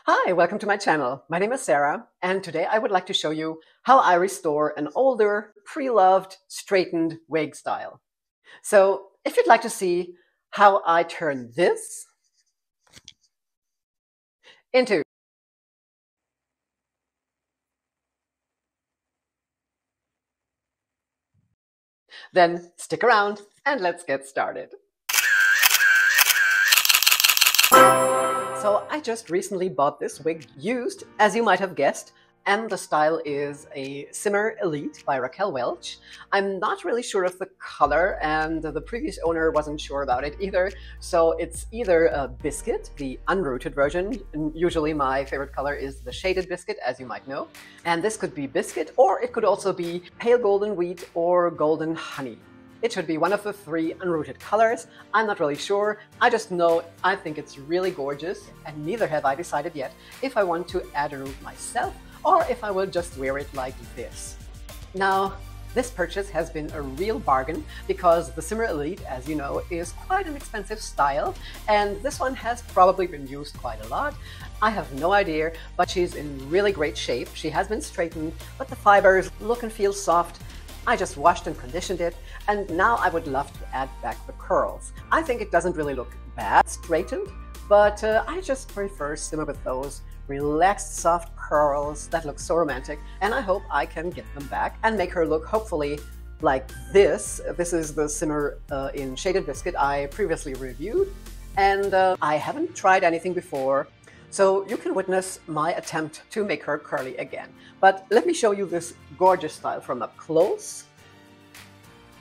Hi, welcome to my channel. My name is Sarah, and today I would like to show you how I restore an older, pre-loved, straightened wig style. So if you'd like to see how I turn this into, then stick around and let's get started. So I just recently bought this wig used, as you might have guessed, and the style is a Simmer Elite by Raquel Welch. I'm not really sure of the color, and the previous owner wasn't sure about it either. So it's either a Biscuit, the unrooted version. And usually my favorite color is the shaded Biscuit, as you might know. And this could be Biscuit, or it could also be pale golden wheat or golden honey. It should be one of the three unrooted colors. I'm not really sure. I just know I think it's really gorgeous, and neither have I decided yet if I want to add a root myself or if I will just wear it like this. Now, this purchase has been a real bargain because the Simmer Elite, as you know, is quite an expensive style, and this one has probably been used quite a lot. I have no idea, but she's in really great shape. She has been straightened, but the fibers look and feel soft. I just washed and conditioned it, and now I would love to add back the curls. I think it doesn't really look bad straightened, but I just prefer Simmer with those relaxed, soft curls that look so romantic, and I hope I can get them back and make her look hopefully like this. This is the Simmer in Shaded Biscuit I previously reviewed, and I haven't tried anything before. So you can witness my attempt to make her curly again. But let me show you this gorgeous style from up close.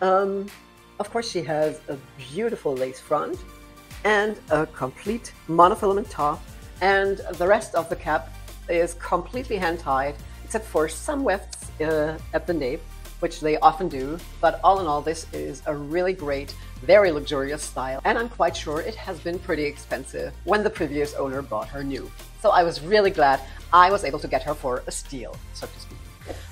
Of course, she has a beautiful lace front and a complete monofilament top, and the rest of the cap is completely hand-tied, except for some wefts at the nape, which they often do. But all in all, this is a really great, very luxurious style, and I'm quite sure it has been pretty expensive when the previous owner bought her new. So I was really glad I was able to get her for a steal, so to speak.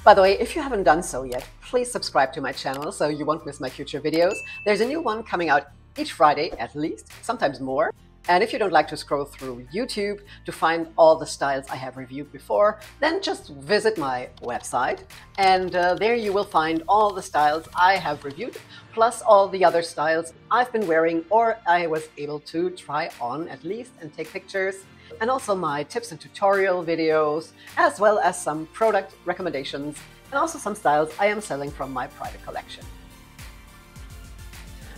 By the way, if you haven't done so yet, please subscribe to my channel so you won't miss my future videos. There's a new one coming out each Friday at least, sometimes more. And if you don't like to scroll through YouTube to find all the styles I have reviewed before, then just visit my website, and there you will find all the styles I have reviewed, plus all the other styles I've been wearing or I was able to try on at least and take pictures, and also my tips and tutorial videos, as well as some product recommendations, and also some styles I am selling from my private collection.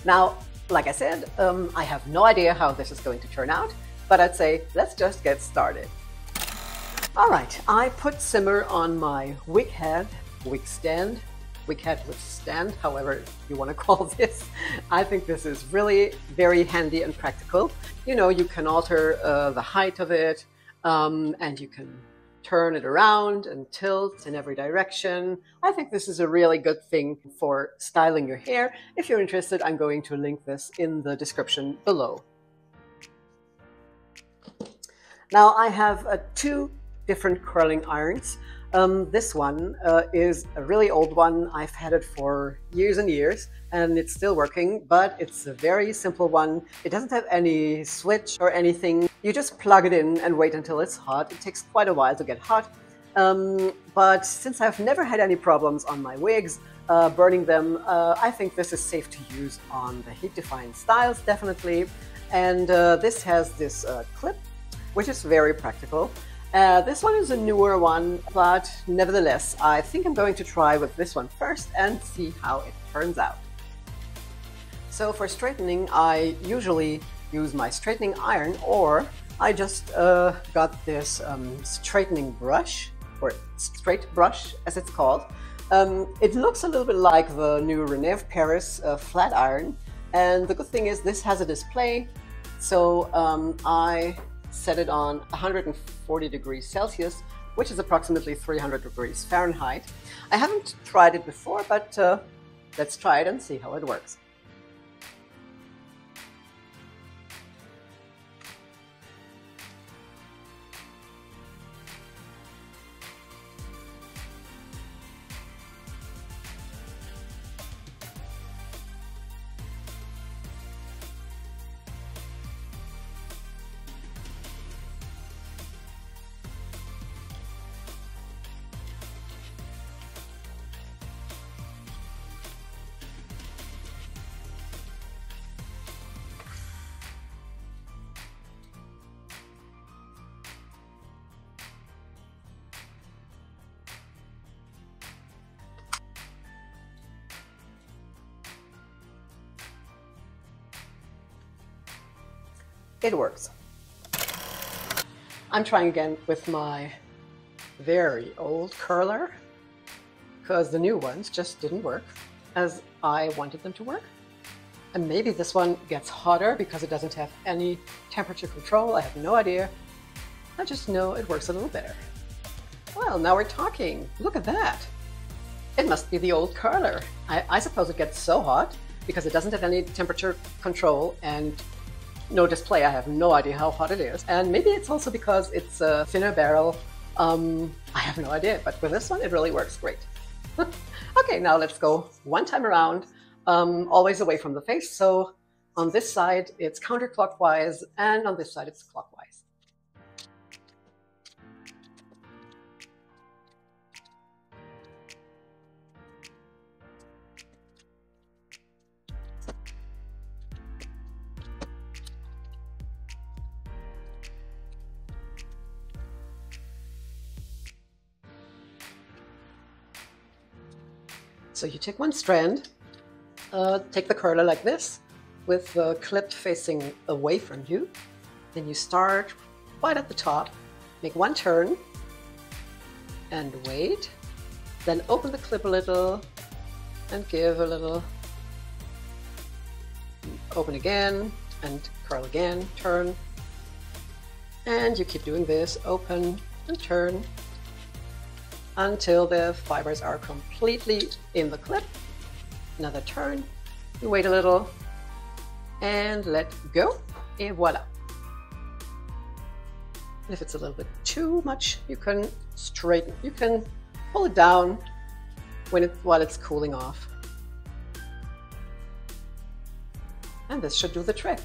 Now, like I said, I have no idea how this is going to turn out, but I'd say let's just get started. All right, I put Simmer on my wig head with stand, however you want to call this. I think this is really very handy and practical. You know, you can alter the height of it, and you can turn it around and tilt in every direction. I think this is a really good thing for styling your hair. If you're interested, I'm going to link this in the description below. Now I have two different curling irons. This one is a really old one. I've had it for years and years, and it's still working, but it's a very simple one. It doesn't have any switch or anything. You just plug it in and wait until it's hot. It takes quite a while to get hot, but since I've never had any problems on my wigs burning them, I think this is safe to use on the heat-defiant styles, definitely. And this has this clip, which is very practical. This one is a newer one, but nevertheless, I think I'm going to try with this one first and see how it turns out. So for straightening, I usually use my straightening iron, or I just got this straightening brush, or straight brush as it's called. It looks a little bit like the new Renève Paris flat iron, and the good thing is this has a display, so I set it on 140 degrees Celsius, which is approximately 300 degrees Fahrenheit. I haven't tried it before, but let's try it and see how it works. it works. I'm trying again with my very old curler because the new ones just didn't work as I wanted them to work. And maybe this one gets hotter because it doesn't have any temperature control. I have no idea. I just know it works a little better. Well, now we're talking. Look at that. It must be the old curler. I suppose it gets so hot because it doesn't have any temperature control and no display. I have no idea how hot it is. And maybe it's also because it's a thinner barrel. I have no idea, but with this one, it really works great. Okay, now let's go one time around, always away from the face. So on this side, it's counterclockwise, and on this side, it's clockwise. So you take one strand, take the curler like this, with the clip facing away from you. Then you start right at the top, make one turn, and wait. Then open the clip a little, and give a little, open again, and curl again, turn. And you keep doing this, open and turn, until the fibers are completely in the clip. Another turn, you wait a little, and let go, and voila. And if it's a little bit too much, you can straighten, you can pull it down while it's cooling off. And this should do the trick.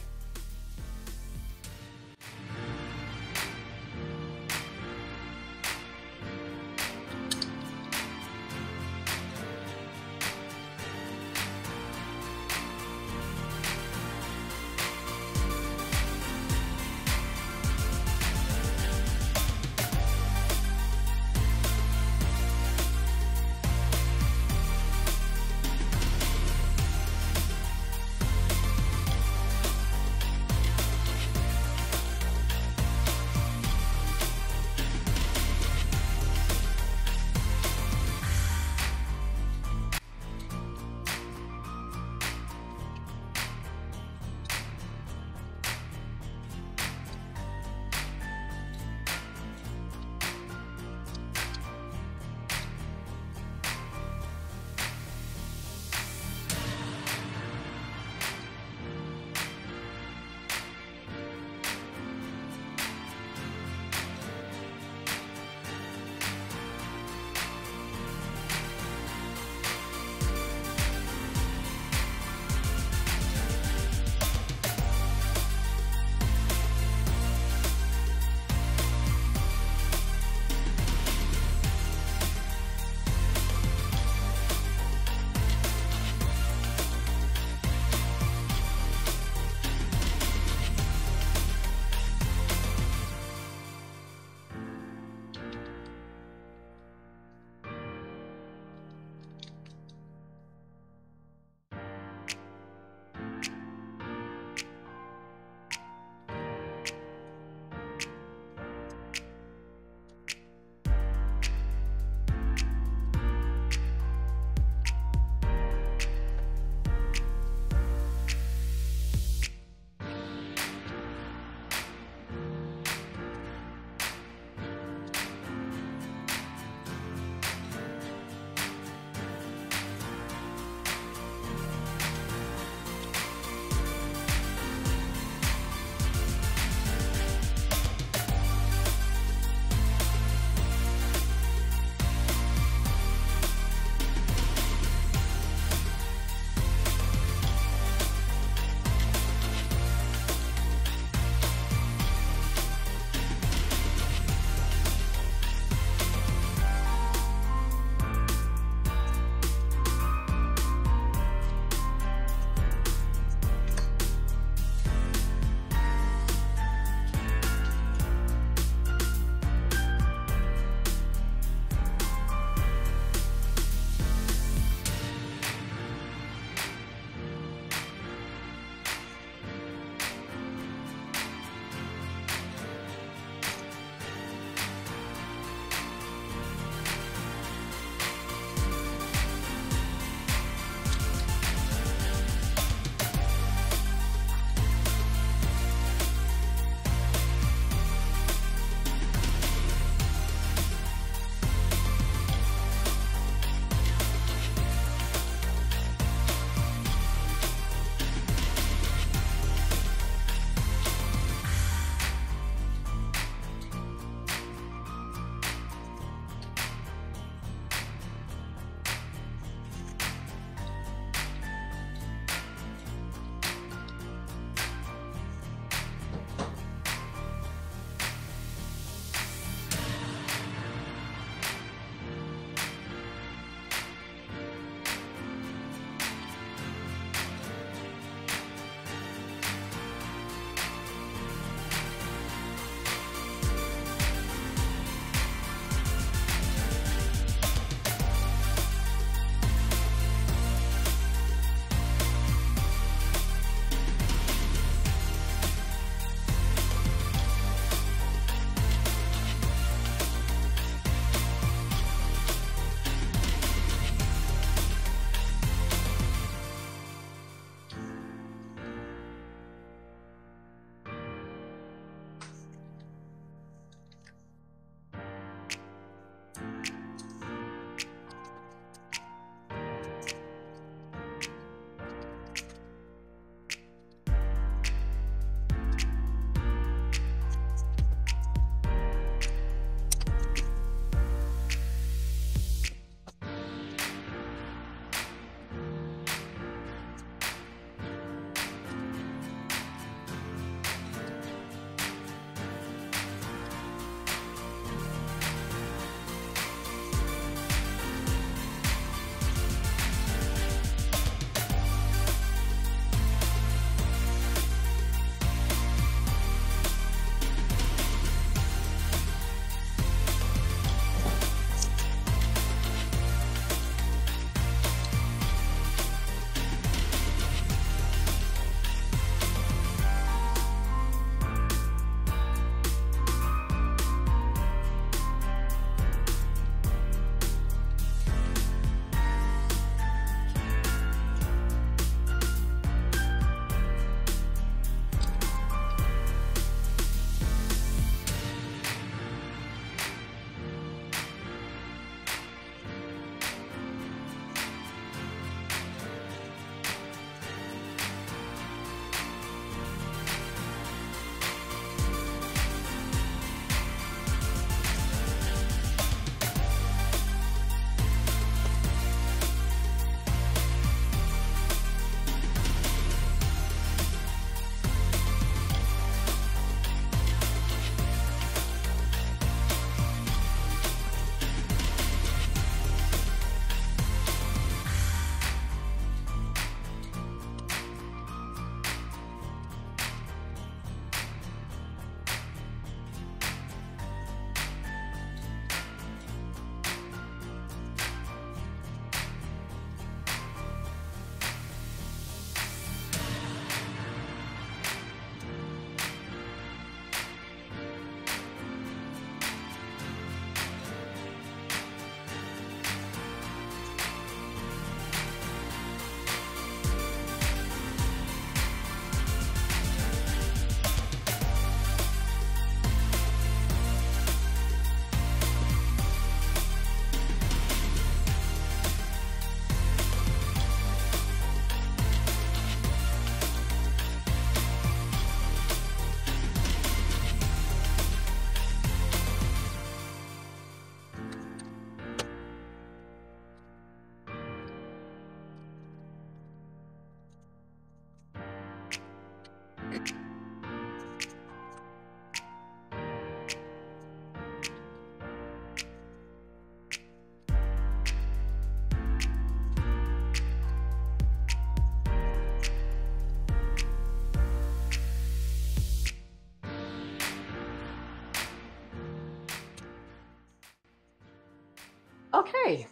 Okay,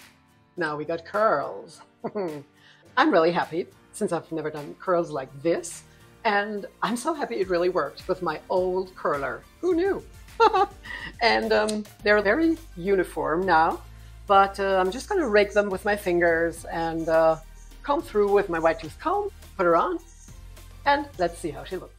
now we got curls. I'm really happy since I've never done curls like this. And I'm so happy it really worked with my old curler. Who knew? And they're very uniform now, but I'm just going to rake them with my fingers and comb through with my white tooth comb, put her on, and let's see how she looks.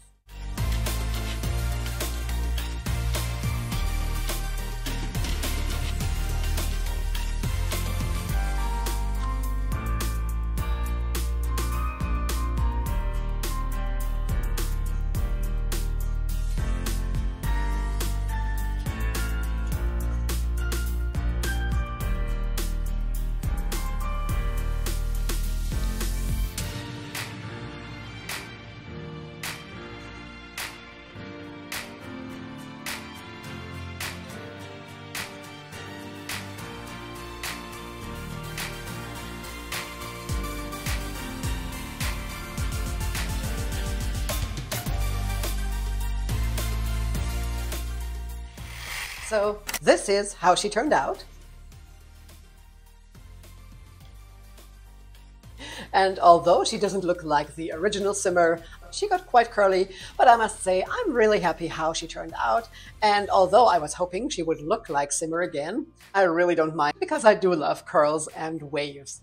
So this is how she turned out. And although she doesn't look like the original Simmer, she got quite curly, but I must say I'm really happy how she turned out. And although I was hoping she would look like Simmer again, I really don't mind because I do love curls and waves.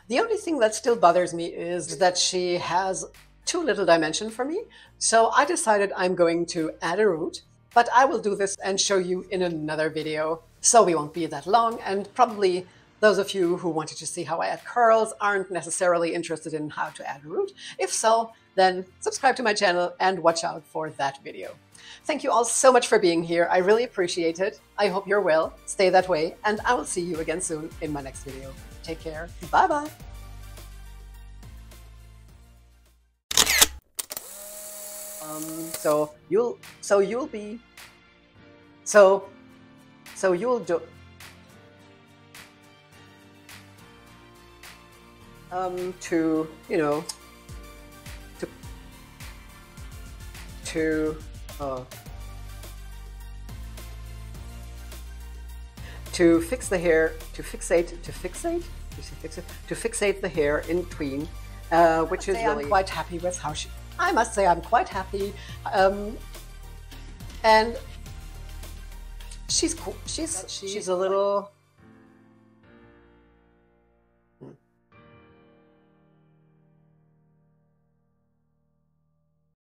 The only thing that still bothers me is that she has too little dimension for me. So I decided I'm going to add a root. But I will do this and show you in another video, so we won't be that long, and probably those of you who wanted to see how I add curls aren't necessarily interested in how to add a root. If so, then subscribe to my channel and watch out for that video. Thank you all so much for being here. I really appreciate it. I hope you're well, stay that way, and I will see you again soon in my next video. Take care. Bye-bye. So you'll do to, you know, to fix the hair, to fixate the hair in between, which is really, I'm quite happy with how she. I must say I'm quite happy, and she's cool. She's a little